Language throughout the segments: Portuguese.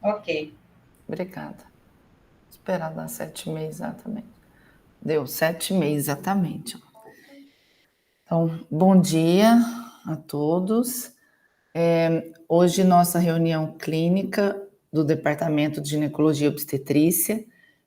Ok. Obrigada. Esperar dar 7h30 exatamente. Deu 7h30 exatamente. Então, bom dia a todos. Hoje, nossa reunião clínica do Departamento de Ginecologia e Obstetrícia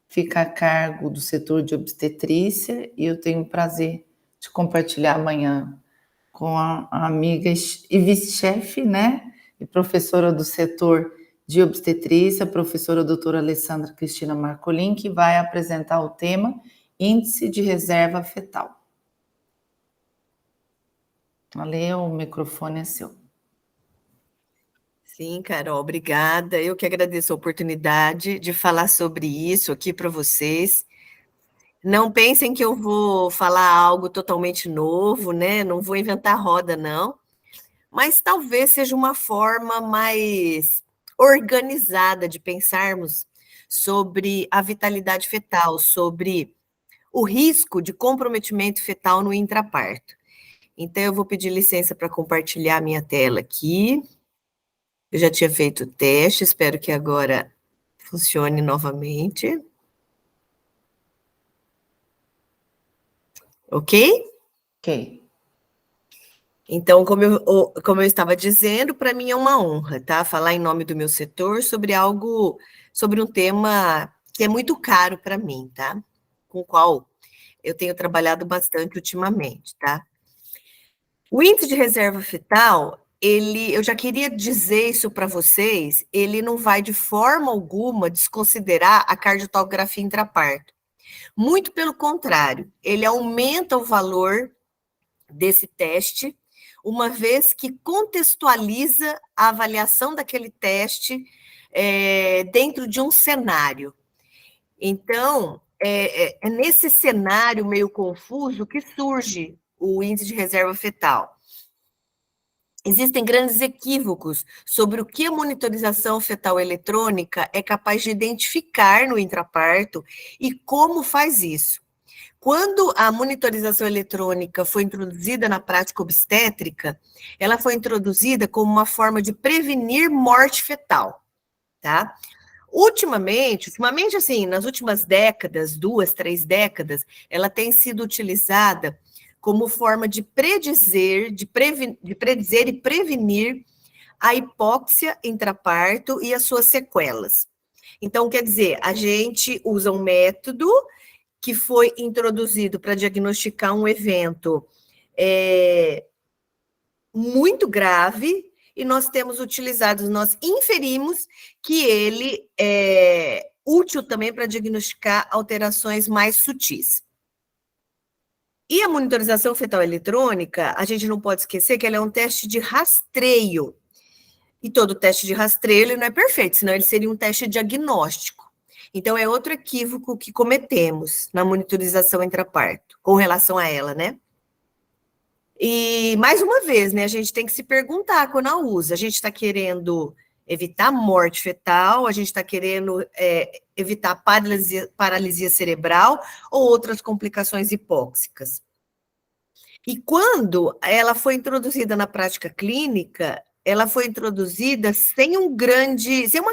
fica a cargo do setor de obstetrícia e eu tenho o prazer de compartilhar amanhã com a amiga e vice-chefe, né, e professora do setor de obstetrícia, a professora doutora Alessandra Cristina Marcolin, que vai apresentar o tema Índice de Reserva Fetal. Ale, o microfone é seu. Sim, Carol, obrigada. Eu que agradeço a oportunidade de falar sobre isso aqui para vocês. Não pensem que eu vou falar algo totalmente novo, né? Não vou inventar roda, não. Mas talvez seja uma forma mais organizada de pensarmos sobre a vitalidade fetal, sobre o risco de comprometimento fetal no intraparto. Então, eu vou pedir licença para compartilhar minha tela aqui. Eu já tinha feito o teste, espero que agora funcione novamente. Ok? Ok. Então, como eu estava dizendo, para mim é uma honra, tá? Falar em nome do meu setor sobre um tema que é muito caro para mim, tá? Com o qual eu tenho trabalhado bastante ultimamente, tá? O índice de reserva fetal, eu já queria dizer isso para vocês, ele não vai de forma alguma desconsiderar a cardiotomografia intraparto. Muito pelo contrário, ele aumenta o valor desse teste, uma vez que contextualiza a avaliação daquele teste dentro de um cenário. Então, é nesse cenário meio confuso que surge o índice de reserva fetal. Existem grandes equívocos sobre o que a monitorização fetal eletrônica é capaz de identificar no intraparto e como faz isso. Quando a monitorização eletrônica foi introduzida na prática obstétrica, ela foi introduzida como uma forma de prevenir morte fetal, tá? Ultimamente, assim, nas últimas décadas, 2, 3 décadas, ela tem sido utilizada como forma de predizer e prevenir a hipóxia intraparto e as suas sequelas. Então, quer dizer, a gente usa um método que foi introduzido para diagnosticar um evento muito grave, e nós temos utilizado, nós inferimos que ele é útil também para diagnosticar alterações mais sutis. E a monitorização fetal eletrônica, a gente não pode esquecer que ela é um teste de rastreio. E todo teste de rastreio ele não é perfeito, senão ele seria um teste diagnóstico. Então, é outro equívoco que cometemos na monitorização intraparto, com relação a ela, né? E, mais uma vez, né, a gente tem que se perguntar quando a usa. A gente está querendo evitar morte fetal, a gente está querendo evitar paralisia cerebral ou outras complicações hipóxicas. E quando ela foi introduzida na prática clínica, ela foi introduzida sem uma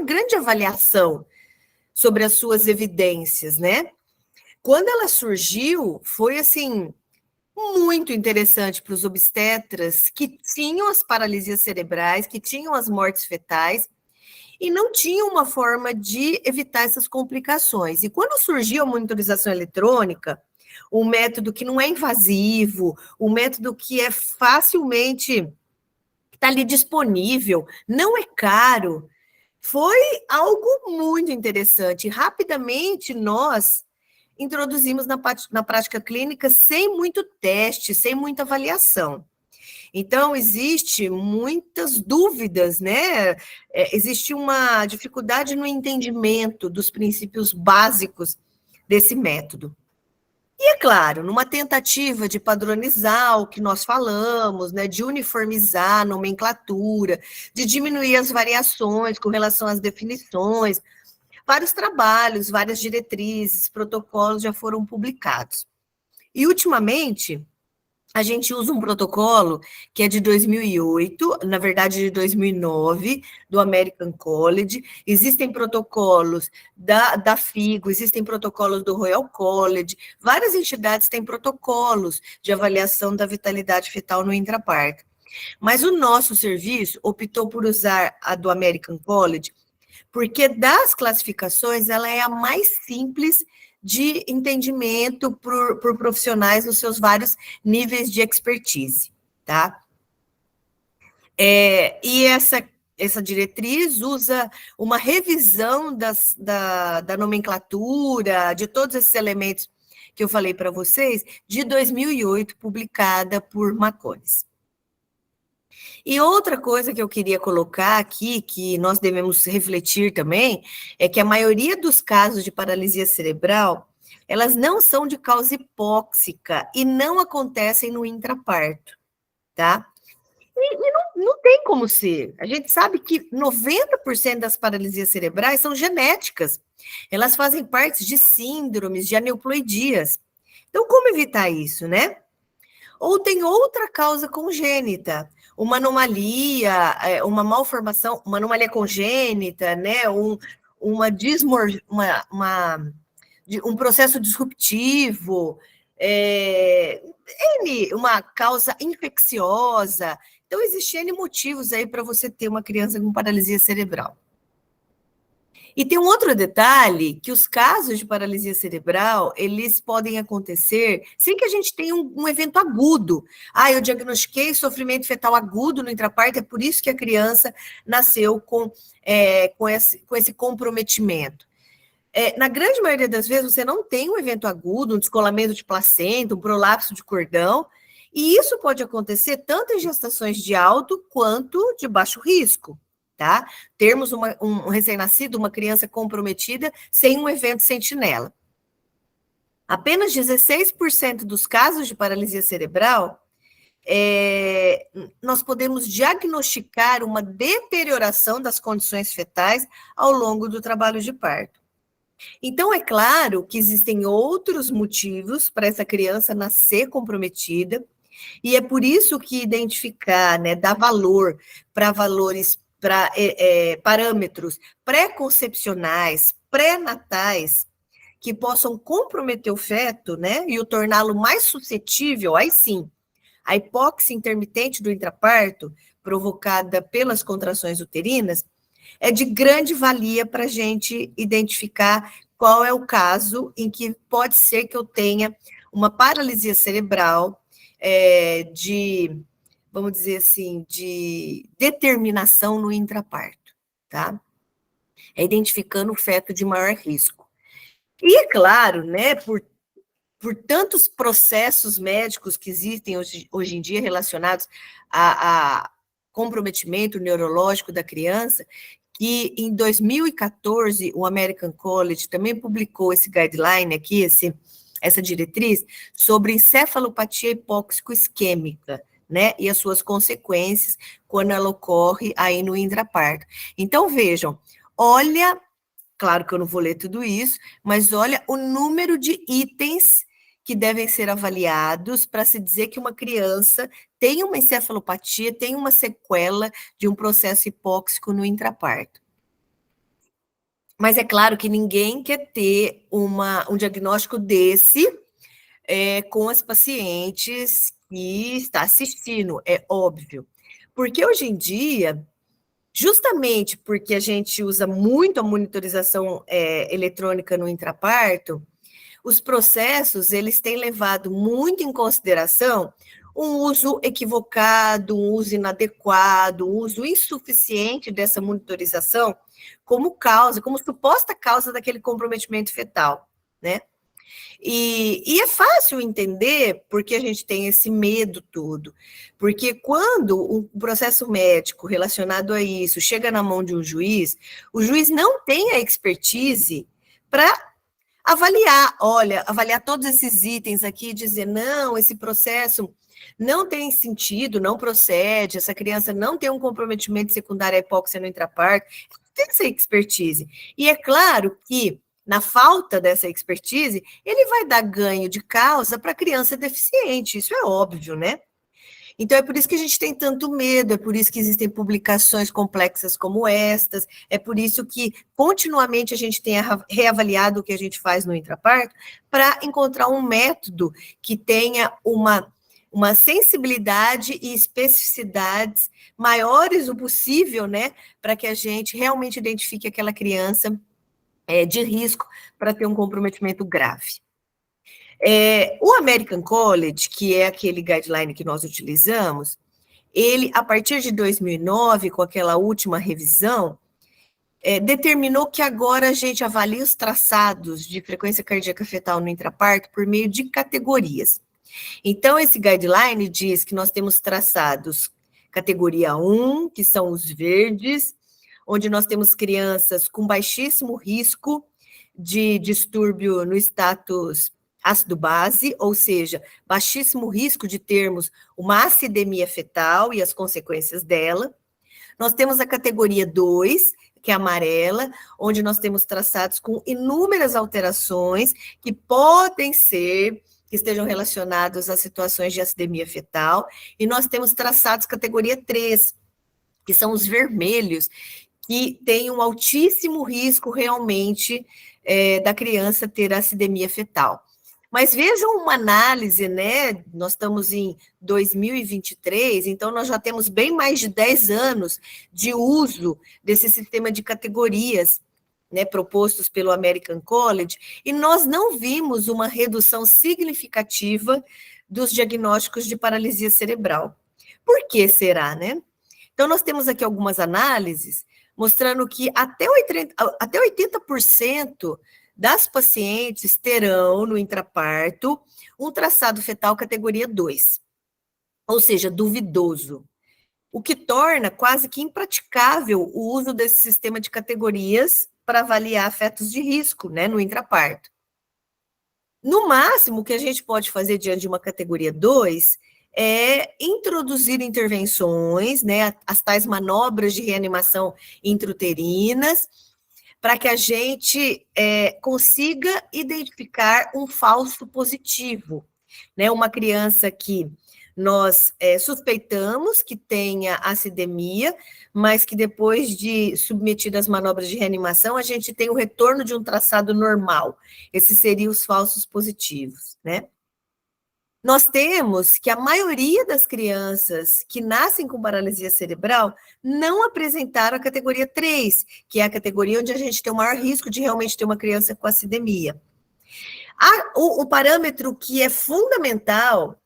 grande avaliação sobre as suas evidências, né? Quando ela surgiu, foi assim muito interessante para os obstetras que tinham as paralisias cerebrais, que tinham as mortes fetais e não tinham uma forma de evitar essas complicações. E quando surgiu a monitorização eletrônica, um método que não é invasivo, um método que é facilmente está ali disponível, não é caro, foi algo muito interessante. Rapidamente nós introduzimos na prática clínica sem muito teste, sem muita avaliação. Então, existe muitas dúvidas, né? Existe uma dificuldade no entendimento dos princípios básicos desse método. E, é claro, numa tentativa de padronizar o que nós falamos, né, de uniformizar a nomenclatura, de diminuir as variações com relação às definições, vários trabalhos, várias diretrizes, protocolos já foram publicados. E, ultimamente, a gente usa um protocolo que é de 2008, na verdade de 2009, do American College. Existem protocolos da FIGO, existem protocolos do Royal College, várias entidades têm protocolos de avaliação da vitalidade fetal no intraparto. Mas o nosso serviço optou por usar a do American College, porque das classificações ela é a mais simples de entendimento por profissionais nos seus vários níveis de expertise, tá? E essa diretriz usa uma revisão da nomenclatura, de todos esses elementos que eu falei para vocês, de 2008, publicada por Macones. E outra coisa que eu queria colocar aqui, que nós devemos refletir também, é que a maioria dos casos de paralisia cerebral, elas não são de causa hipóxica e não acontecem no intraparto, tá? E não tem como ser. A gente sabe que 90% das paralisias cerebrais são genéticas. Elas fazem parte de síndromes, de aneuploidias. Então, como evitar isso, né? Ou tem outra causa congênita, uma anomalia, uma malformação, uma anomalia congênita, né? Um processo disruptivo, uma causa infecciosa. Então, existem N motivos aí para você ter uma criança com paralisia cerebral. E tem um outro detalhe, que os casos de paralisia cerebral, eles podem acontecer sem que a gente tenha um evento agudo. Eu diagnostiquei sofrimento fetal agudo no intraparto, é por isso que a criança nasceu com esse comprometimento. Na grande maioria das vezes, você não tem um evento agudo, um descolamento de placenta, um prolapso de cordão, e isso pode acontecer tanto em gestações de alto quanto de baixo risco. Tá? Termos um recém-nascido, uma criança comprometida, sem um evento sentinela. Apenas 16% dos casos de paralisia cerebral, nós podemos diagnosticar uma deterioração das condições fetais ao longo do trabalho de parto. Então, é claro que existem outros motivos para essa criança nascer comprometida, e é por isso que identificar, né, dar valor para parâmetros pré-concepcionais, pré-natais, que possam comprometer o feto, né, e o torná-lo mais suscetível, aí sim, a hipóxia intermitente do intraparto, provocada pelas contrações uterinas, é de grande valia para a gente identificar qual é o caso em que pode ser que eu tenha uma paralisia cerebral vamos dizer assim, de determinação no intraparto, tá? É identificando o feto de maior risco. E é claro, né, por tantos processos médicos que existem hoje em dia relacionados a comprometimento neurológico da criança, que em 2014 o American College também publicou esse guideline aqui, essa diretriz, sobre encefalopatia hipóxico-isquêmica, né, e as suas consequências quando ela ocorre aí no intraparto. Então, vejam, olha, claro que eu não vou ler tudo isso, mas olha o número de itens que devem ser avaliados para se dizer que uma criança tem uma encefalopatia, tem uma sequela de um processo hipóxico no intraparto. Mas é claro que ninguém quer ter um diagnóstico desse com as pacientes que está assistindo, é óbvio. Porque hoje em dia, justamente porque a gente usa muito a monitorização eletrônica no intraparto, os processos, eles têm levado muito em consideração um uso equivocado, um uso inadequado, um uso insuficiente dessa monitorização como suposta causa daquele comprometimento fetal, né? E é fácil entender porque a gente tem esse medo todo. Porque quando um processo médico relacionado a isso chega na mão de um juiz, o juiz não tem a expertise para avaliar todos esses itens aqui e dizer, não, esse processo não tem sentido, não procede, essa criança não tem um comprometimento secundário à hipóxia no intraparto, tem essa expertise. E é claro que na falta dessa expertise, ele vai dar ganho de causa para a criança deficiente, isso é óbvio, né? Então, é por isso que a gente tem tanto medo, é por isso que existem publicações complexas como estas, é por isso que continuamente a gente tem reavaliado o que a gente faz no intraparto para encontrar um método que tenha uma sensibilidade e especificidades maiores o possível, né, para que a gente realmente identifique aquela criança de risco para ter um comprometimento grave. O American College, que é aquele guideline que nós utilizamos, ele, a partir de 2009, com aquela última revisão, determinou que agora a gente avalia os traçados de frequência cardíaca fetal no intraparto por meio de categorias. Então, esse guideline diz que nós temos traçados categoria 1, que são os verdes, onde nós temos crianças com baixíssimo risco de distúrbio no status ácido-base, ou seja, baixíssimo risco de termos uma acidemia fetal e as consequências dela. Nós temos a categoria 2, que é amarela, onde nós temos traçados com inúmeras alterações que podem ser, que estejam relacionados a situações de acidemia fetal, e nós temos traçados categoria 3, que são os vermelhos, que têm um altíssimo risco realmente da criança ter acidemia fetal. Mas vejam uma análise, né? Nós estamos em 2023, então nós já temos bem mais de 10 anos de uso desse sistema de categorias, né, propostos pelo American College, e nós não vimos uma redução significativa dos diagnósticos de paralisia cerebral. Por que será, né? Então, nós temos aqui algumas análises mostrando que até 80% das pacientes terão, no intraparto, um traçado fetal categoria 2, ou seja, duvidoso, o que torna quase que impraticável o uso desse sistema de categorias para avaliar fetos de risco, né, no intraparto. No máximo, o que a gente pode fazer diante de uma categoria 2 é introduzir intervenções, né, as tais manobras de reanimação intrauterinas, para que a gente consiga identificar um falso positivo, né? Uma criança que nós suspeitamos que tenha acidemia, mas que depois de submetida às manobras de reanimação, a gente tem o retorno de um traçado normal. Esses seriam os falsos positivos, né? Nós temos que a maioria das crianças que nascem com paralisia cerebral não apresentaram a categoria 3, que é a categoria onde a gente tem o maior risco de realmente ter uma criança com acidemia. O parâmetro que é fundamental,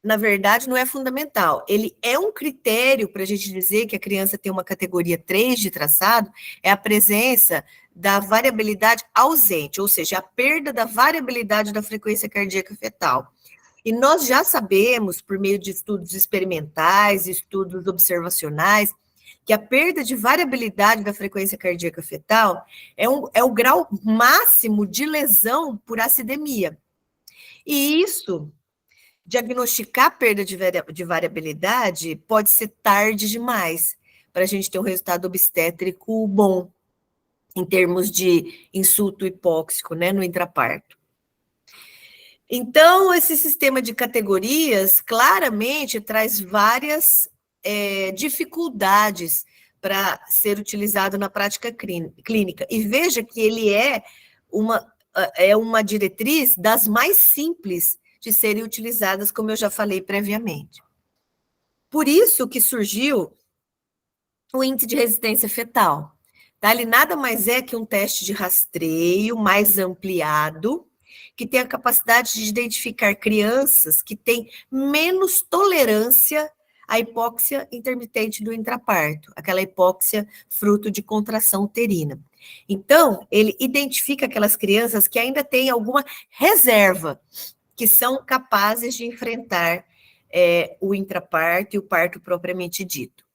na verdade, não é fundamental, ele é um critério para a gente dizer que a criança tem uma categoria 3 de traçado, é a presença da variabilidade ausente, ou seja, a perda da variabilidade da frequência cardíaca fetal. E nós já sabemos, por meio de estudos experimentais, estudos observacionais, que a perda de variabilidade da frequência cardíaca fetal é o grau máximo de lesão por acidemia. E isso, diagnosticar perda de variabilidade, pode ser tarde demais para a gente ter um resultado obstétrico bom, em termos de insulto hipóxico, né, no intraparto. Então, esse sistema de categorias claramente traz várias dificuldades para ser utilizado na prática clínica. E veja que ele é uma diretriz das mais simples de serem utilizadas, como eu já falei previamente. Por isso que surgiu o índice de resistência fetal. Tá? Ele nada mais é que um teste de rastreio mais ampliado, que tem a capacidade de identificar crianças que têm menos tolerância à hipóxia intermitente do intraparto, aquela hipóxia fruto de contração uterina. Então, ele identifica aquelas crianças que ainda têm alguma reserva, que são capazes de enfrentar o intraparto e o parto propriamente dito.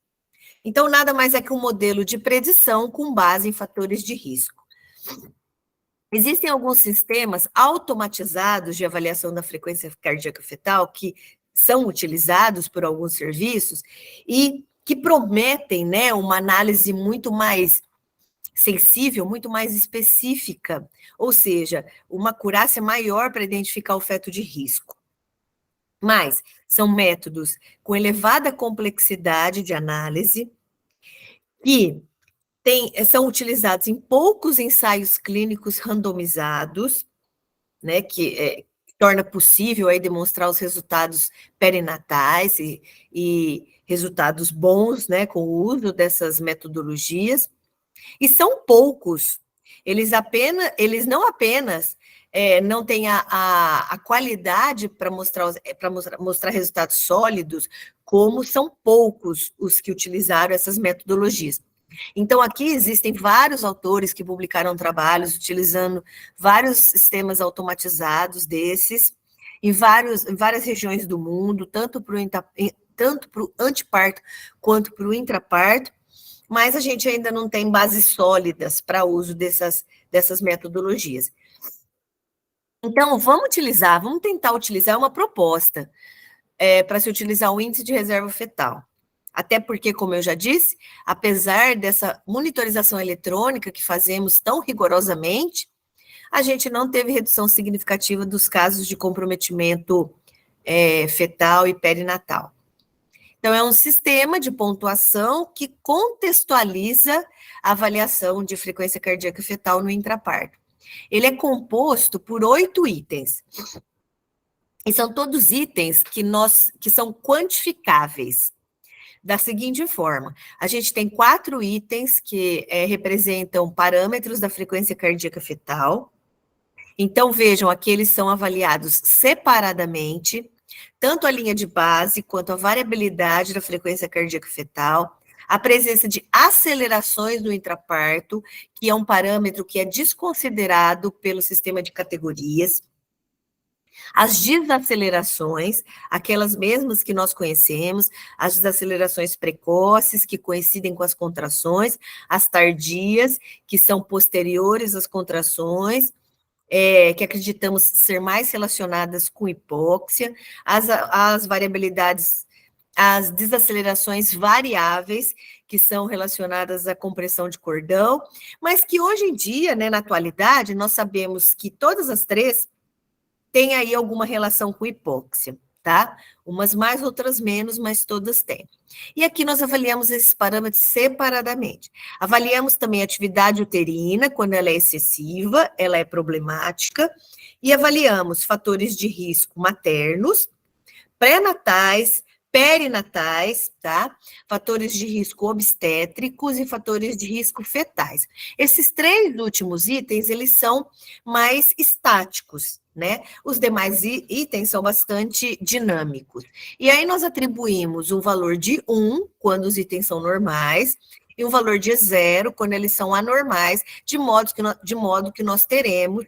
Então, nada mais é que um modelo de predição com base em fatores de risco. Existem alguns sistemas automatizados de avaliação da frequência cardíaca fetal que são utilizados por alguns serviços e que prometem, né, uma análise muito mais sensível, muito mais específica, ou seja, uma acurácia maior para identificar o feto de risco. Mas são métodos com elevada complexidade de análise que são utilizados em poucos ensaios clínicos randomizados, né, que torna possível aí demonstrar os resultados perinatais e resultados bons, né, com o uso dessas metodologias. E são poucos. Eles não apenas não têm a qualidade para mostrar resultados sólidos, como são poucos os que utilizaram essas metodologias. Então, aqui existem vários autores que publicaram trabalhos utilizando vários sistemas automatizados desses, em várias regiões do mundo, tanto para o anteparto quanto para o intraparto, mas a gente ainda não tem bases sólidas para uso dessas metodologias. Então, vamos tentar utilizar uma proposta para se utilizar o índice de reserva fetal. Até porque, como eu já disse, apesar dessa monitorização eletrônica que fazemos tão rigorosamente, a gente não teve redução significativa dos casos de comprometimento fetal e perinatal. Então, é um sistema de pontuação que contextualiza a avaliação de frequência cardíaca fetal no intraparto. Ele é composto por 8 itens. E são todos itens que são quantificáveis. Da seguinte forma, a gente tem 4 itens que representam parâmetros da frequência cardíaca fetal. Então, vejam, aqui eles são avaliados separadamente, tanto a linha de base quanto a variabilidade da frequência cardíaca fetal, a presença de acelerações no intraparto, que é um parâmetro que é desconsiderado pelo sistema de categorias, as desacelerações, aquelas mesmas que nós conhecemos, as desacelerações precoces, que coincidem com as contrações, as tardias, que são posteriores às contrações, que acreditamos ser mais relacionadas com hipóxia, as variabilidades, as desacelerações variáveis, que são relacionadas à compressão de cordão, mas que hoje em dia, né, na atualidade, nós sabemos que todas as 3 têm aí alguma relação com hipóxia, tá? Umas mais, outras menos, mas todas têm. E aqui nós avaliamos esses parâmetros separadamente. Avaliamos também a atividade uterina, quando ela é excessiva, ela é problemática, e avaliamos fatores de risco maternos, pré-natais, perinatais, tá? Fatores de risco obstétricos e fatores de risco fetais. Esses 3 últimos itens, eles são mais estáticos, né? Os demais itens são bastante dinâmicos. E aí nós atribuímos um valor de 1, quando os itens são normais, e um valor de 0, quando eles são anormais, de modo que nós teremos,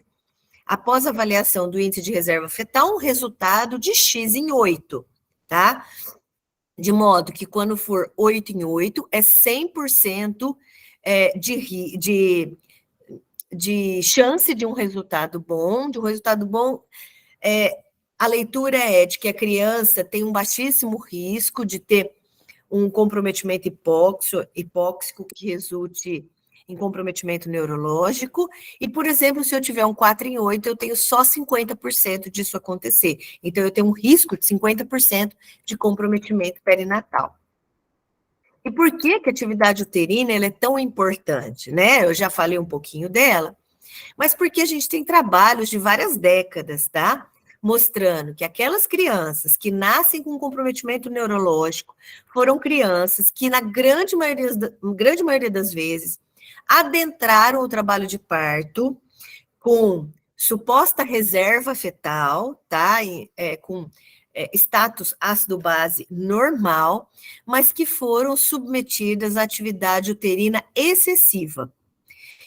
após a avaliação do índice de reserva fetal, um resultado de X em 8, tá? De modo que quando for 8 em 8, é 100% de chance de um resultado bom. A leitura é de que a criança tem um baixíssimo risco de ter um comprometimento hipóxico que resulte em comprometimento neurológico, e, por exemplo, se eu tiver um 4 em 8, eu tenho só 50% disso acontecer. Então, eu tenho um risco de 50% de comprometimento perinatal. E por que a atividade uterina ela é tão importante, né? Eu já falei um pouquinho dela, mas porque a gente tem trabalhos de várias décadas, tá? Mostrando que aquelas crianças que nascem com comprometimento neurológico foram crianças que, na grande maioria das vezes, adentraram o trabalho de parto com suposta reserva fetal, tá? Com status ácido-base normal, mas que foram submetidas à atividade uterina excessiva.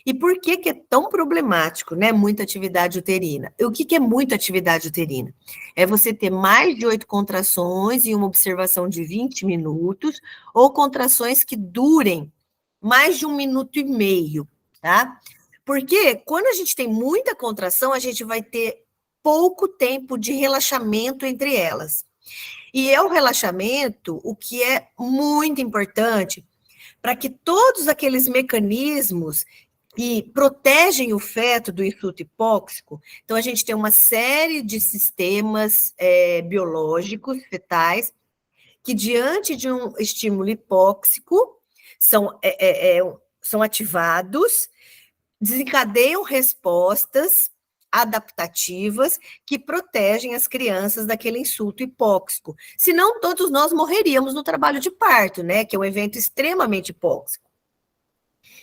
E por que é tão problemático, né? Muita atividade uterina. O que é muita atividade uterina? É você ter mais de 8 contrações e uma observação de 20 minutos, ou contrações que durem mais de 1 minuto e meio, tá? Porque quando a gente tem muita contração, a gente vai ter pouco tempo de relaxamento entre elas. E é o relaxamento o que é muito importante para que todos aqueles mecanismos que protegem o feto do insulto hipóxico. Então, a gente tem uma série de sistemas biológicos fetais que, diante de um estímulo hipóxico, são ativados, desencadeiam respostas adaptativas que protegem as crianças daquele insulto hipóxico. Senão, todos nós morreríamos no trabalho de parto, né? Que é um evento extremamente hipóxico.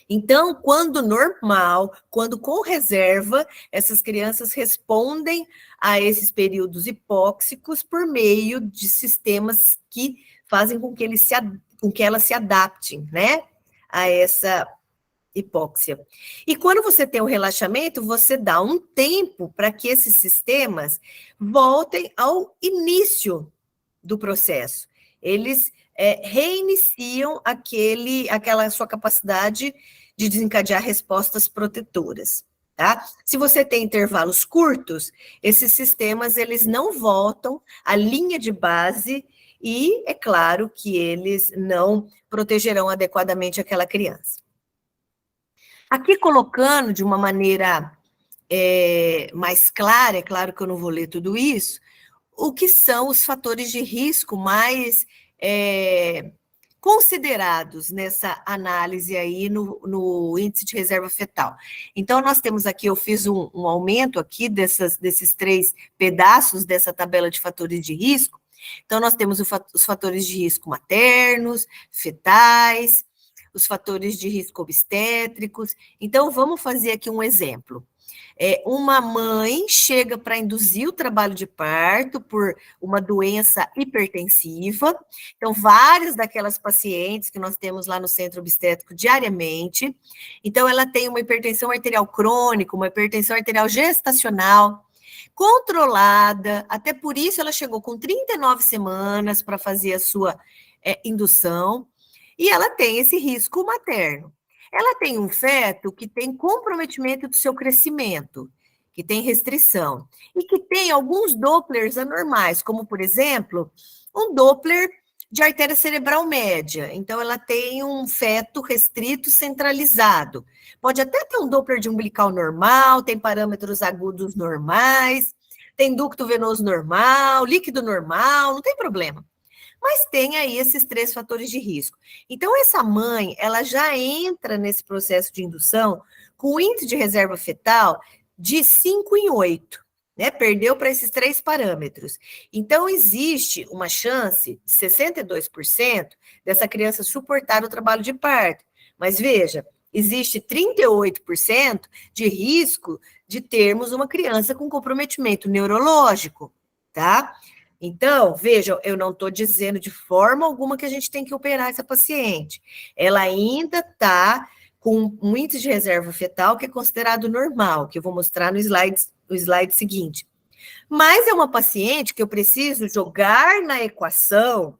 Então, quando normal, quando com reserva, essas crianças respondem a esses períodos hipóxicos por meio de sistemas que fazem com que elas se adaptem, né, a essa hipóxia. E quando você tem o relaxamento, você dá um tempo para que esses sistemas voltem ao início do processo. Eles reiniciam aquela sua capacidade de desencadear respostas protetoras, tá? Se você tem intervalos curtos, esses sistemas, eles não voltam à linha de base e, é claro, que eles não protegerão adequadamente aquela criança. Aqui colocando de uma maneira mais clara, é claro que eu não vou ler tudo isso, o que são os fatores de risco mais considerados nessa análise aí no índice de reserva fetal. Então, nós temos aqui, eu fiz um aumento aqui desses 3 pedaços dessa tabela de fatores de risco. Então, nós temos os fatores de risco maternos, fetais, os fatores de risco obstétricos. Então, vamos fazer aqui um exemplo. Uma mãe chega para induzir o trabalho de parto por uma doença hipertensiva. Então, várias daquelas pacientes que nós temos lá no centro obstétrico diariamente. Então, ela tem uma hipertensão arterial crônica, uma hipertensão arterial gestacional, controlada, até por isso ela chegou com 39 semanas para fazer a sua indução, e ela tem esse risco materno. Ela tem um feto que tem comprometimento do seu crescimento, que tem restrição, e que tem alguns dopplers anormais, como, por exemplo, um doppler de artéria cerebral média. Então, ela tem um feto restrito centralizado. Pode até ter um doppler de umbilical normal, tem parâmetros agudos normais, tem ducto venoso normal, líquido normal, não tem problema. Mas tem aí esses 3 fatores de risco. Então, essa mãe, ela já entra nesse processo de indução com o índice de reserva fetal de 5 em 8, né? Perdeu para esses 3 parâmetros. Então, existe uma chance de 62% dessa criança suportar o trabalho de parto. Mas veja, existe 38% de risco de termos uma criança com comprometimento neurológico, tá? Então, vejam, eu não estou dizendo de forma alguma que a gente tem que operar essa paciente. Ela ainda está com um índice de reserva fetal que é considerado normal, que eu vou mostrar no slide seguinte. Mas é uma paciente que eu preciso jogar na equação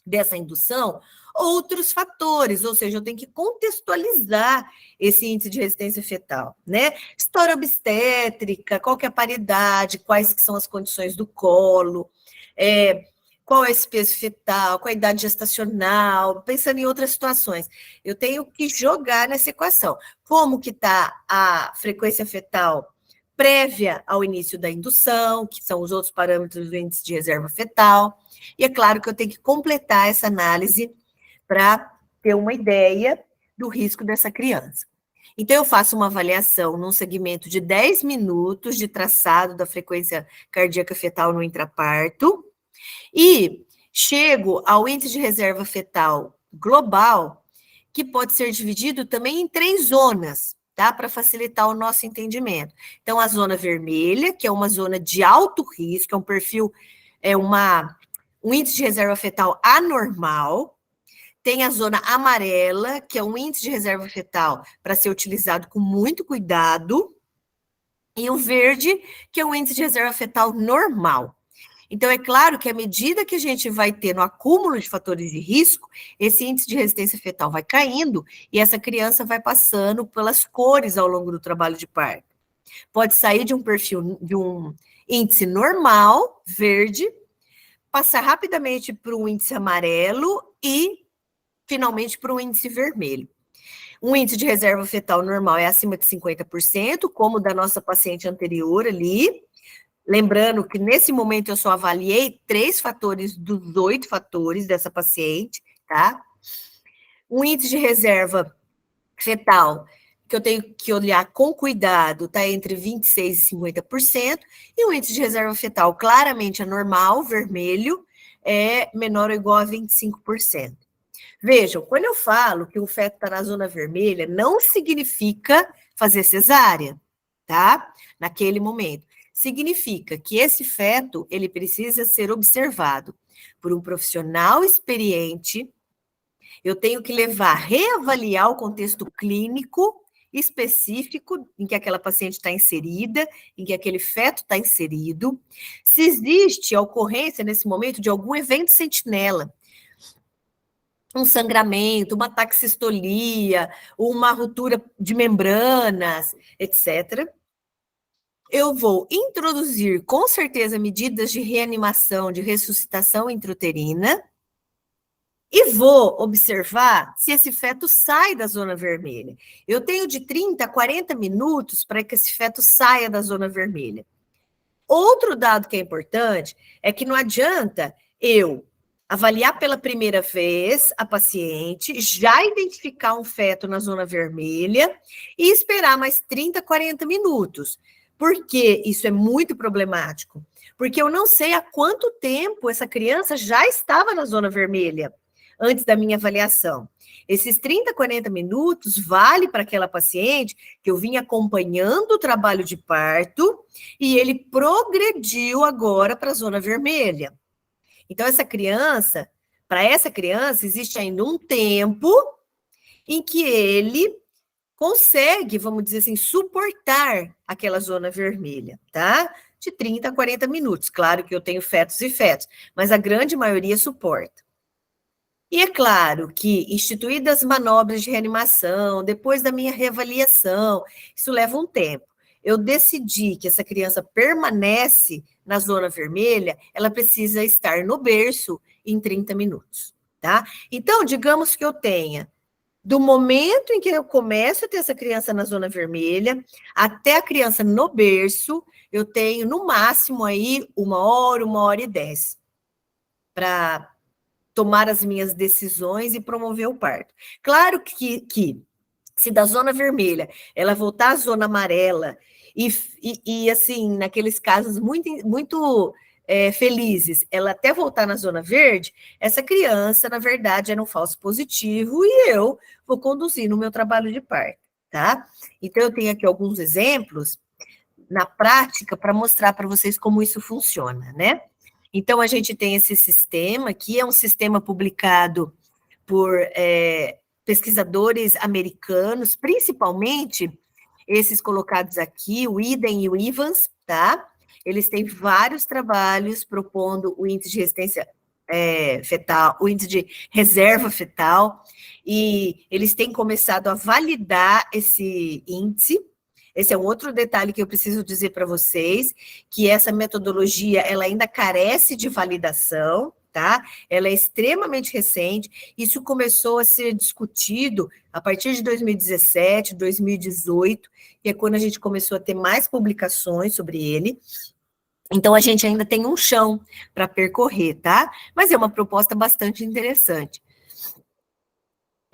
dessa indução outros fatores, ou seja, eu tenho que contextualizar esse índice de resistência fetal, né? História obstétrica, qual que é a paridade, quais que são as condições do colo, qual é esse peso fetal, qual é a idade gestacional, pensando em outras situações. Eu tenho que jogar nessa equação. Como que está a frequência fetal prévia ao início da indução, que são os outros parâmetros do índice de reserva fetal, e é claro que eu tenho que completar essa análise para ter uma ideia do risco dessa criança. Então, eu faço uma avaliação num segmento de 10 minutos de traçado da frequência cardíaca fetal no intraparto e chego ao índice de reserva fetal global, que pode ser dividido também em 3 zonas, tá? Para facilitar o nosso entendimento. Então, a zona vermelha, que é uma zona de alto risco, é um perfil, um índice de reserva fetal anormal. Tem a zona amarela, que é um índice de reserva fetal para ser utilizado com muito cuidado, e o verde, que é um índice de reserva fetal normal. Então, é claro que à medida que a gente vai ter no acúmulo de fatores de risco, esse índice de resistência fetal vai caindo e essa criança vai passando pelas cores ao longo do trabalho de parto. Pode sair de um perfil, de um índice normal, verde, passar rapidamente para um índice amarelo e finalmente para o índice vermelho. Um índice de reserva fetal normal é acima de 50%, como o da nossa paciente anterior ali. Lembrando que nesse momento eu só avaliei 3 fatores dos 8 fatores dessa paciente, tá? Um índice de reserva fetal, que eu tenho que olhar com cuidado, está entre 26% e 50%, e o índice de reserva fetal claramente anormal, vermelho, é menor ou igual a 25%. Vejam, quando eu falo que o feto está na zona vermelha, não significa fazer cesárea, tá? Naquele momento. Significa que esse feto, ele precisa ser observado por um profissional experiente. Eu tenho que reavaliar o contexto clínico específico em que aquela paciente está inserida, em que aquele feto está inserido, se existe a ocorrência nesse momento de algum evento sentinela, um sangramento, uma taxistolia, uma ruptura de membranas, etc. Eu vou introduzir, com certeza, medidas de reanimação, de ressuscitação intrauterina, e vou observar se esse feto sai da zona vermelha. Eu tenho de 30 a 40 minutos para que esse feto saia da zona vermelha. Outro dado que é importante é que não adianta eu avaliar pela primeira vez a paciente, já identificar um feto na zona vermelha e esperar mais 30, 40 minutos. Por que isso é muito problemático? Porque eu não sei há quanto tempo essa criança já estava na zona vermelha antes da minha avaliação. Esses 30, 40 minutos vale para aquela paciente que eu vim acompanhando o trabalho de parto e ele progrediu agora para a zona vermelha. Então, para essa criança, existe ainda um tempo em que ele consegue, vamos dizer assim, suportar aquela zona vermelha, tá? De 30 a 40 minutos. Claro que eu tenho fetos e fetos, mas a grande maioria suporta. E é claro que, instituídas manobras de reanimação, depois da minha reavaliação, isso leva um tempo. Eu decidi que essa criança permanece na zona vermelha, ela precisa estar no berço em 30 minutos, tá? Então, digamos que eu tenha, do momento em que eu começo a ter essa criança na zona vermelha, até a criança no berço, eu tenho, no máximo, aí, 1 hora e 10, para tomar as minhas decisões e promover o parto. Claro que se da zona vermelha ela voltar à zona amarela e assim, naqueles casos muito felizes, ela até voltar na zona verde, essa criança, na verdade, era um falso positivo e eu vou conduzir no meu trabalho de parto, tá? Então, eu tenho aqui alguns exemplos na prática para mostrar para vocês como isso funciona, né? Então, a gente tem esse sistema, que é um sistema publicado por pesquisadores americanos, principalmente esses colocados aqui, o Iden e o Evans, tá? Eles têm vários trabalhos propondo o índice de resistência fetal, o índice de reserva fetal, e eles têm começado a validar esse índice. Esse é um outro detalhe que eu preciso dizer para vocês, que essa metodologia, ela ainda carece de validação, tá? Ela é extremamente recente, isso começou a ser discutido a partir de 2017, 2018, que é quando a gente começou a ter mais publicações sobre ele. Então, a gente ainda tem um chão para percorrer, tá? Mas é uma proposta bastante interessante.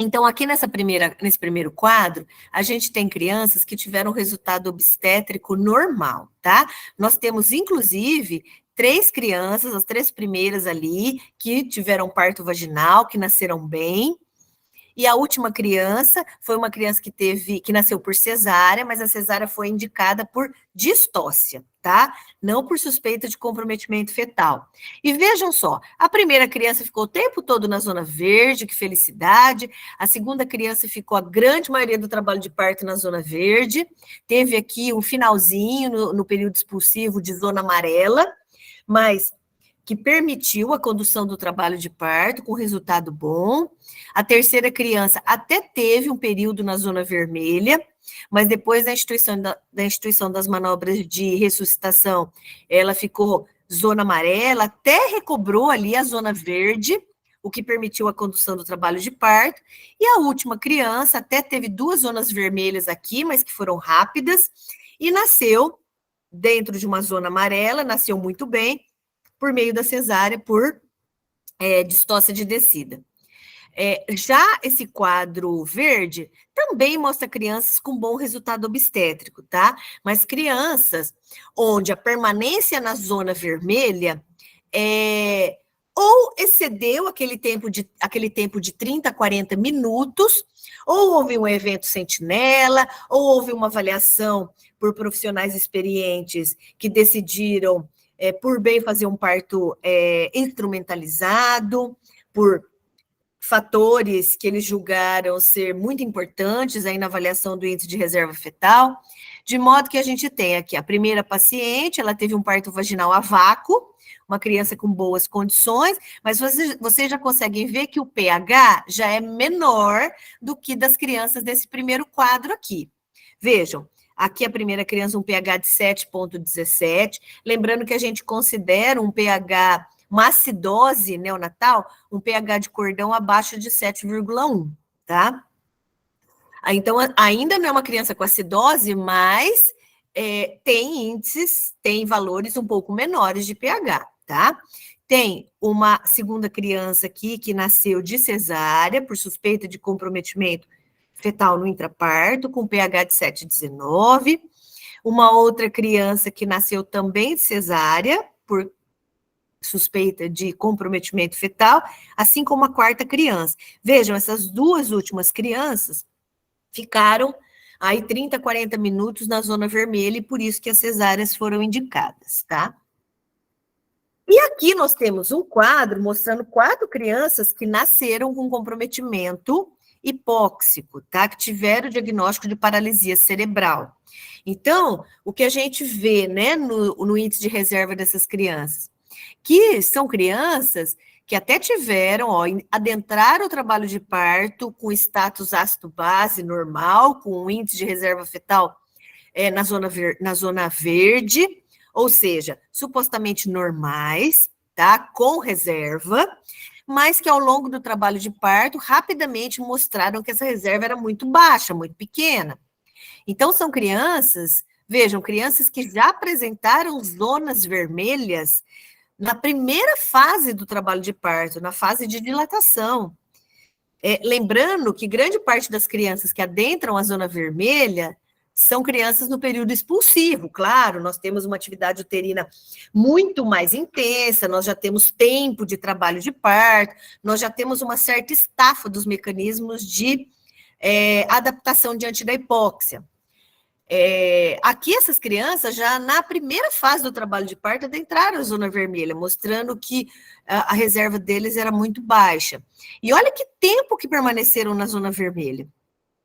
Então, aqui nesse primeiro quadro, a gente tem crianças que tiveram resultado obstétrico normal, tá? Nós temos, inclusive, 3 crianças, as 3 primeiras ali, que tiveram parto vaginal, que nasceram bem. E a última criança foi uma criança que nasceu por cesárea, mas a cesárea foi indicada por distócia, tá? Não por suspeita de comprometimento fetal. E vejam só, a primeira criança ficou o tempo todo na zona verde, que felicidade. A segunda criança ficou a grande maioria do trabalho de parto na zona verde. Teve aqui um finalzinho no período expulsivo de zona amarela, mas que permitiu a condução do trabalho de parto com resultado bom. A terceira criança até teve um período na zona vermelha, mas depois da instituição das manobras de ressuscitação, ela ficou zona amarela, até recobrou ali a zona verde, o que permitiu a condução do trabalho de parto. E a última criança até teve 2 zonas vermelhas aqui, mas que foram rápidas, e nasceu dentro de uma zona amarela, nasceu muito bem, por meio da cesárea, por distócia de descida. Já esse quadro verde também mostra crianças com bom resultado obstétrico, tá? Mas crianças onde a permanência na zona vermelha ou excedeu aquele tempo de 30 a 40 minutos, ou houve um evento sentinela, ou houve uma avaliação por profissionais experientes que decidiram, por bem, fazer um parto instrumentalizado, por fatores que eles julgaram ser muito importantes aí na avaliação do índice de reserva fetal, de modo que a gente tem aqui a primeira paciente, ela teve um parto vaginal a vácuo, uma criança com boas condições, mas vocês já conseguem ver que o pH já é menor do que das crianças desse primeiro quadro aqui. Vejam, aqui a primeira criança um pH de 7,17, lembrando que a gente considera um pH, uma acidose neonatal, um pH de cordão abaixo de 7,1, tá? Então, ainda não é uma criança com acidose, mas tem índices, tem valores um pouco menores de pH, tá? Tem uma segunda criança aqui que nasceu de cesárea, por suspeita de comprometimento fetal no intraparto, com pH de 7,19. Uma outra criança que nasceu também de cesárea, por suspeita de comprometimento fetal, assim como a quarta criança. Vejam, essas 2 últimas crianças ficaram aí 30, 40 minutos na zona vermelha, e por isso que as cesáreas foram indicadas, tá? E aqui nós temos um quadro mostrando 4 crianças que nasceram com comprometimento hipóxico, tá? Que tiveram o diagnóstico de paralisia cerebral. Então, o que a gente vê, né, no índice de reserva dessas crianças, que são crianças que até tiveram, adentraram o trabalho de parto com status ácido-base normal, com um índice de reserva fetal na zona verde, ou seja, supostamente normais, tá? Com reserva, mas que ao longo do trabalho de parto, rapidamente mostraram que essa reserva era muito baixa, muito pequena. Então, são crianças, vejam, crianças que já apresentaram zonas vermelhas na primeira fase do trabalho de parto, na fase de dilatação. Lembrando que grande parte das crianças que adentram a zona vermelha são crianças no período expulsivo, claro, nós temos uma atividade uterina muito mais intensa, nós já temos tempo de trabalho de parto, nós já temos uma certa estafa dos mecanismos de adaptação diante da hipóxia. Aqui essas crianças já na primeira fase do trabalho de parto adentraram a zona vermelha, mostrando que a reserva deles era muito baixa. E olha que tempo que permaneceram na zona vermelha.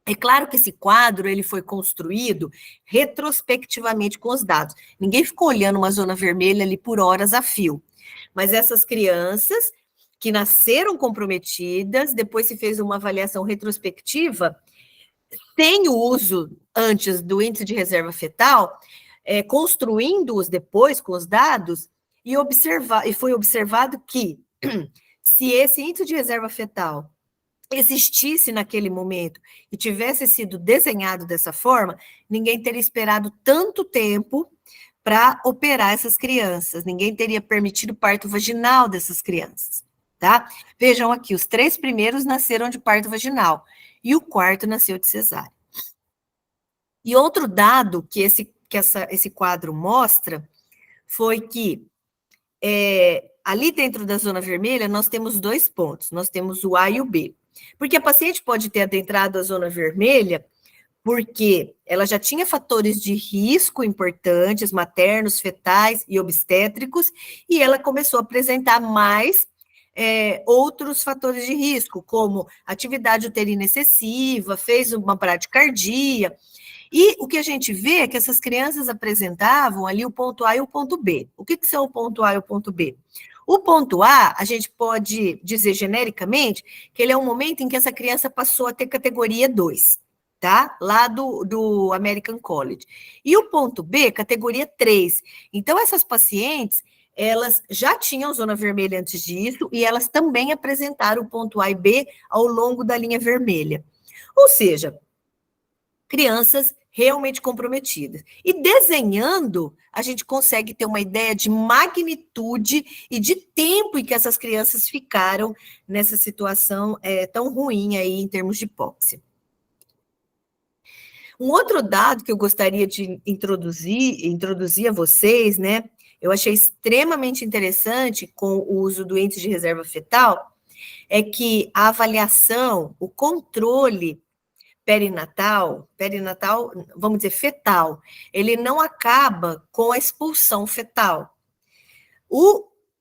É claro que esse quadro ele foi construído retrospectivamente com os dados. Ninguém ficou olhando uma zona vermelha ali por horas a fio. Mas essas crianças que nasceram comprometidas, depois se fez uma avaliação retrospectiva, tem o uso antes do índice de reserva fetal, construindo-os depois com os dados, e foi observado que se esse índice de reserva fetal existisse naquele momento e tivesse sido desenhado dessa forma, ninguém teria esperado tanto tempo para operar essas crianças, ninguém teria permitido o parto vaginal dessas crianças, tá? Vejam aqui, os 3 primeiros nasceram de parto vaginal, e o 4º nasceu de cesárea. E outro dado que esse quadro mostra foi que ali dentro da zona vermelha nós temos 2 pontos, nós temos o A e o B. Porque a paciente pode ter adentrado a zona vermelha porque ela já tinha fatores de risco importantes, maternos, fetais e obstétricos, e ela começou a apresentar mais outros fatores de risco, como atividade uterina excessiva, fez uma bradicardia, e o que a gente vê é que essas crianças apresentavam ali o ponto A e o ponto B. O que são o ponto A e o ponto B? O ponto A, a gente pode dizer genericamente que ele é um momento em que essa criança passou a ter categoria 2, tá? Lá do American College. E o ponto B, categoria 3. Então, essas pacientes elas já tinham zona vermelha antes disso e elas também apresentaram o ponto A e B ao longo da linha vermelha. Ou seja, crianças realmente comprometidas. E desenhando, a gente consegue ter uma ideia de magnitude e de tempo em que essas crianças ficaram nessa situação tão ruim aí em termos de hipóxia. Um outro dado que eu gostaria de introduzir a vocês, né? Eu achei extremamente interessante com o uso do índice de reserva fetal, é que a avaliação, o controle perinatal, vamos dizer, fetal, ele não acaba com a expulsão fetal.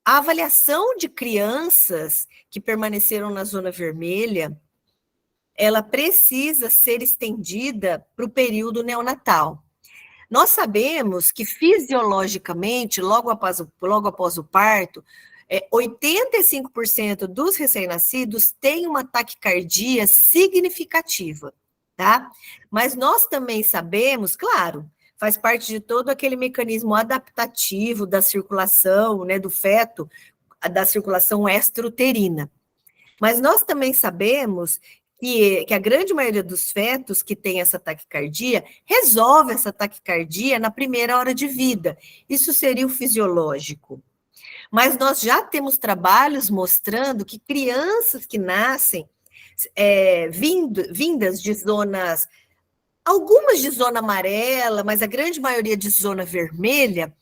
A avaliação de crianças que permaneceram na zona vermelha, ela precisa ser estendida para o período neonatal. Nós sabemos que, fisiologicamente, logo após o parto, 85% dos recém-nascidos têm uma taquicardia significativa, tá? Mas nós também sabemos, claro, faz parte de todo aquele mecanismo adaptativo da circulação, né, do feto, da circulação extrauterina. Mas nós também sabemos que a grande maioria dos fetos que tem essa taquicardia, resolve essa taquicardia na primeira hora de vida. Isso seria o fisiológico. Mas nós já temos trabalhos mostrando que crianças que nascem vindas de zonas, algumas de zona amarela, mas a grande maioria de zona vermelha,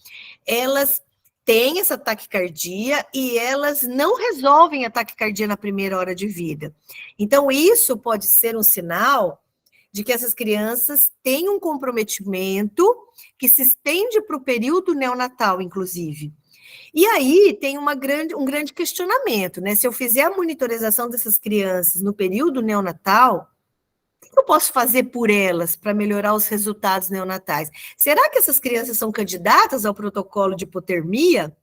elas têm essa taquicardia e elas não resolvem a taquicardia na primeira hora de vida. Então, isso pode ser um sinal de que essas crianças têm um comprometimento que se estende para o período neonatal, inclusive. E aí tem um grande questionamento, né? Se eu fizer a monitorização dessas crianças no período neonatal, o que eu posso fazer por elas para melhorar os resultados neonatais? Será que essas crianças são candidatas ao protocolo de hipotermia?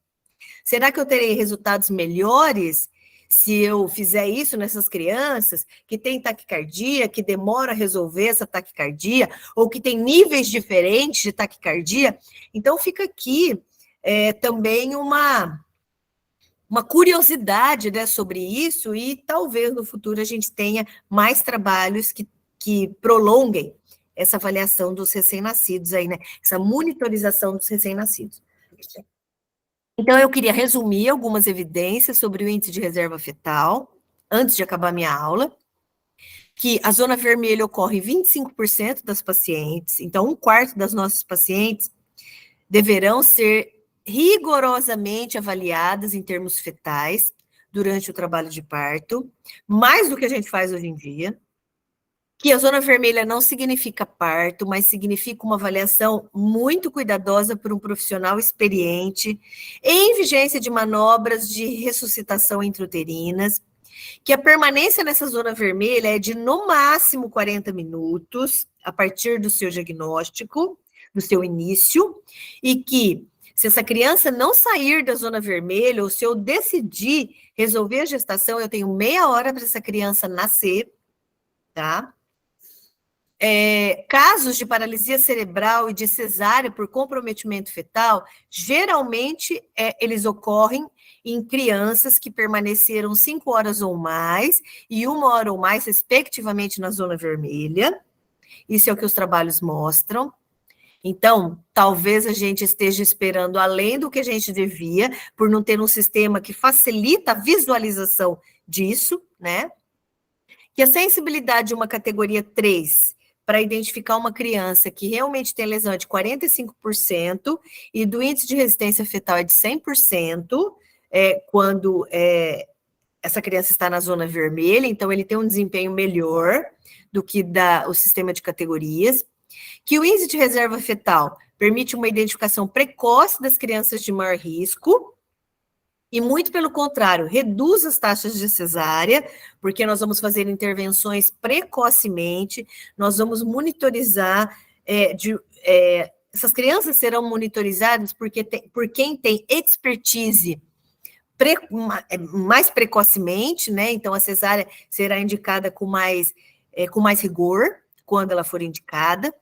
Será que eu terei resultados melhores se eu fizer isso nessas crianças que têm taquicardia, que demora a resolver essa taquicardia, ou que têm níveis diferentes de taquicardia? Então, fica aqui também uma curiosidade, né, sobre isso, e talvez no futuro a gente tenha mais trabalhos que prolonguem essa avaliação dos recém-nascidos aí, né? Essa monitorização dos recém-nascidos. Então, eu queria resumir algumas evidências sobre o índice de reserva fetal, antes de acabar minha aula, que a zona vermelha ocorre em 25% das pacientes, então 1/4 das nossas pacientes deverão ser rigorosamente avaliadas em termos fetais durante o trabalho de parto, mais do que a gente faz hoje em dia, que a zona vermelha não significa parto, mas significa uma avaliação muito cuidadosa por um profissional experiente, em vigência de manobras de ressuscitação intrauterinas, que a permanência nessa zona vermelha é de, no máximo, 40 minutos, a partir do seu diagnóstico, do seu início, e que, se essa criança não sair da zona vermelha, ou se eu decidir resolver a gestação, eu tenho meia hora para essa criança nascer, tá? Casos de paralisia cerebral e de cesárea por comprometimento fetal, geralmente eles ocorrem em crianças que permaneceram 5 horas ou mais e 1 hora ou mais, respectivamente, na zona vermelha. Isso é o que os trabalhos mostram. Então, talvez a gente esteja esperando além do que a gente devia, por não ter um sistema que facilita a visualização disso, né? Que a sensibilidade de uma categoria 3 para identificar uma criança que realmente tem lesão é de 45% e do índice de resistência fetal é de 100%, quando essa criança está na zona vermelha, então ele tem um desempenho melhor do que o sistema de categorias, que o índice de reserva fetal permite uma identificação precoce das crianças de maior risco, e muito pelo contrário, reduz as taxas de cesárea, porque nós vamos fazer intervenções precocemente, nós vamos monitorizar, essas crianças serão monitorizadas por quem tem expertise mais precocemente, né? Então a cesárea será indicada com mais rigor, quando ela for indicada.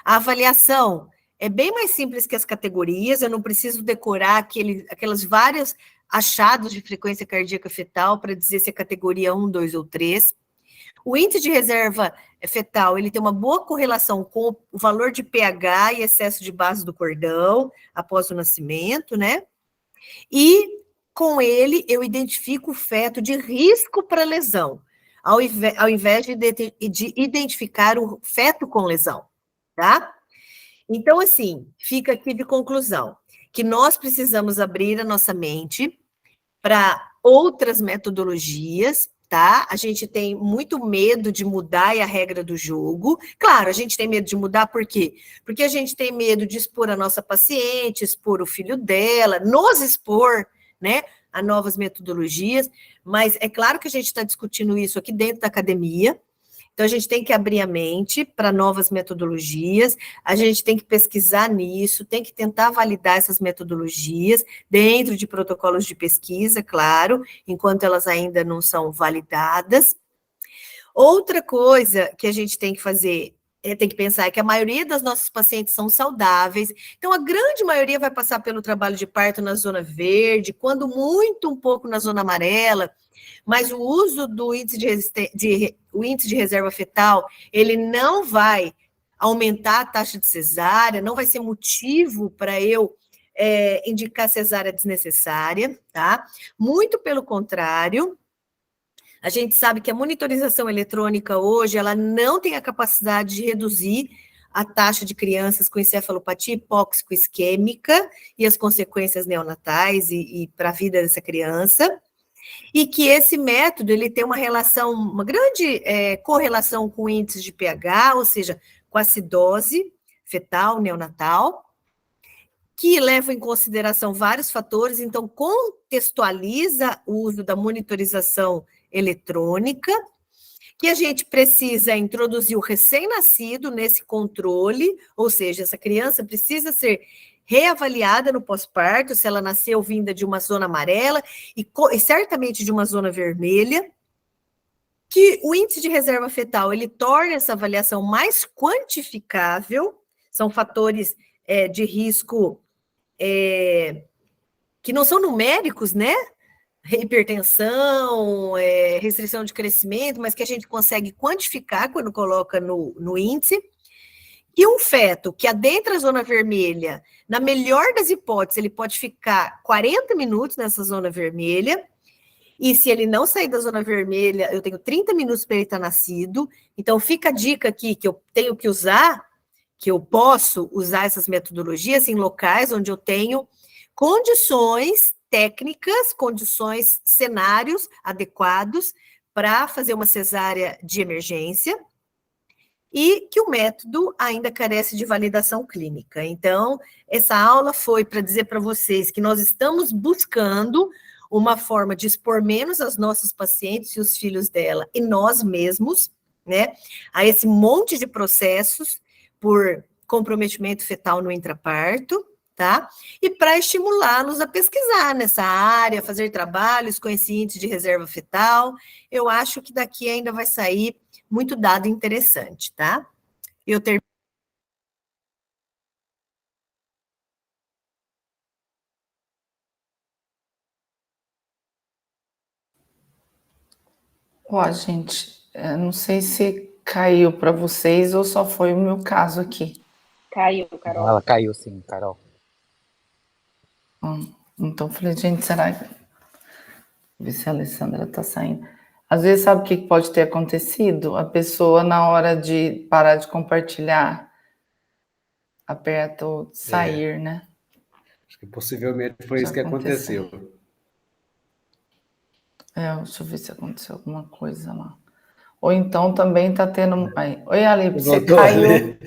A avaliação é bem mais simples que as categorias, eu não preciso decorar aquelas várias achados de frequência cardíaca fetal para dizer se é categoria 1, 2 ou 3. O índice de reserva fetal, ele tem uma boa correlação com o valor de pH e excesso de base do cordão após o nascimento, né? E com ele eu identifico o feto de risco para lesão, ao invés de identificar o feto com lesão, tá? Então, assim, fica aqui de conclusão, que nós precisamos abrir a nossa mente para outras metodologias, tá? A gente tem muito medo de mudar a regra do jogo. Claro, a gente tem medo de mudar, por quê? Porque a gente tem medo de expor a nossa paciente, expor o filho dela, nos expor, né, a novas metodologias, mas é claro que a gente está discutindo isso aqui dentro da academia. Então, a gente tem que abrir a mente para novas metodologias, a gente tem que pesquisar nisso, tem que tentar validar essas metodologias dentro de protocolos de pesquisa, claro, enquanto elas ainda não são validadas. Outra coisa que a gente tem que fazer, tem que pensar, é que a maioria das nossas pacientes são saudáveis, então a grande maioria vai passar pelo trabalho de parto na zona verde, quando muito um pouco na zona amarela, mas o uso do índice o índice de reserva fetal, ele não vai aumentar a taxa de cesárea, não vai ser motivo para eu indicar cesárea desnecessária, tá? Muito pelo contrário, a gente sabe que a monitorização eletrônica hoje, ela não tem a capacidade de reduzir a taxa de crianças com encefalopatia hipóxico-isquêmica e as consequências neonatais e para a vida dessa criança, e que esse método ele tem uma grande correlação com índices de pH, ou seja, com a acidose fetal, neonatal, que leva em consideração vários fatores, então contextualiza o uso da monitorização eletrônica, que a gente precisa introduzir o recém-nascido nesse controle, ou seja, essa criança precisa ser reavaliada no pós-parto, se ela nasceu vinda de uma zona amarela e certamente de uma zona vermelha, que o índice de reserva fetal, ele torna essa avaliação mais quantificável, são fatores de risco que não são numéricos, né? Hipertensão, restrição de crescimento, mas que a gente consegue quantificar quando coloca no índice. E um feto que adentra a zona vermelha, na melhor das hipóteses, ele pode ficar 40 minutos nessa zona vermelha, e se ele não sair da zona vermelha, eu tenho 30 minutos para ele estar nascido. Então, fica a dica aqui que eu tenho que usar, que eu posso usar essas metodologias em locais onde eu tenho condições técnicas, condições, cenários adequados para fazer uma cesárea de emergência, e que o método ainda carece de validação clínica. Então, essa aula foi para dizer para vocês que nós estamos buscando uma forma de expor menos as nossas pacientes e os filhos dela, e nós mesmos, né, a esse monte de processos por comprometimento fetal no intraparto, tá? E para estimulá-los a pesquisar nessa área, fazer trabalhos com esse índice de reserva fetal. Eu acho que daqui ainda vai sair muito dado interessante, tá? Eu termino. Ó, gente, não sei se caiu para vocês ou só foi o meu caso aqui. Caiu, Carol. Ela caiu sim, Carol. Então, falei, gente, será que... Ver se a Alessandra está saindo. Às vezes, sabe o que pode ter acontecido? A pessoa, na hora de parar de compartilhar, aperta o sair, né? Acho que possivelmente foi Já isso que aconteceu. Deixa eu ver se aconteceu alguma coisa lá. Ou então também está tendo... Oi, Ale, você Voltou, caiu. né?